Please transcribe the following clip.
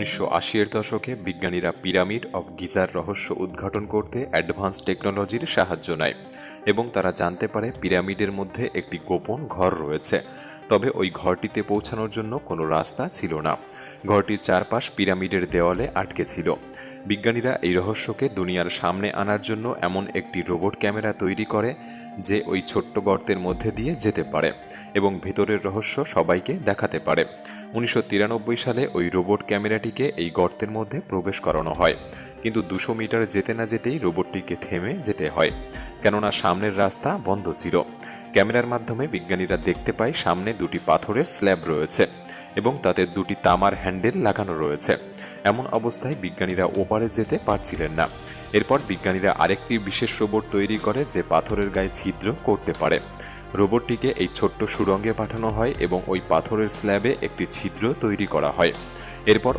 1980-এর দশকে বিজ্ঞানীরা pyramid of geyser রহস্য উদ্ঘাটন করতে অ্যাডভান্স টেকনোলজির সাহায্য নেয় এবং তারা জানতে পারে পিরামিডের মধ্যে একটি গোপন ঘর রয়েছে। তবে ওই ঘরটিতে পৌঁছানোর জন্য কোনো রাস্তা ছিল না। ঘরটির চারপাশ পিরামিডের দেওয়ালে আটকে ছিল। বিজ্ঞানীরা এই রহস্যকে দুনিয়ার সামনে আনার জন্য এমন একটি রোবট ক্যামেরা তৈরি করে যে ওই ছোট্ট গর্তের মধ্যে দিয়ে যেতে পারে এবং ভেতরের রহস্য সবাইকে দেখাতে পারে। 1993 সালে ওই রোবট ক্যামেরাটিকে এই গর্তের মধ্যে প্রবেশ করানো হয়, কিন্তু 200 মিটার যেতে না যেতেই রোবটটিকে থেমে যেতে হয়, কেননা সামনের রাস্তা বন্ধ ছিল। ক্যামেরার মাধ্যমে বিজ্ঞানীরা দেখতে পায় সামনে দুটি পাথরের স্ল্যাব রয়েছে এবং তাতে দুটি তামার হ্যান্ডেল লাগানো রয়েছে। এমন অবস্থায় বিজ্ঞানীরা ওপারে যেতে পারছিলেন না। এরপর বিজ্ঞানীরা আরেকটি বিশেষ রোবট তৈরি করে যে পাথরের গায়ে ছিদ্র করতে পারে। রোবটটিকে এই ছোট্ট সুড়ঙ্গে পাঠানো হয় এবং ওই পাথরের স্ল্যাবে একটি ছিদ্র তৈরি করা হয়। এরপর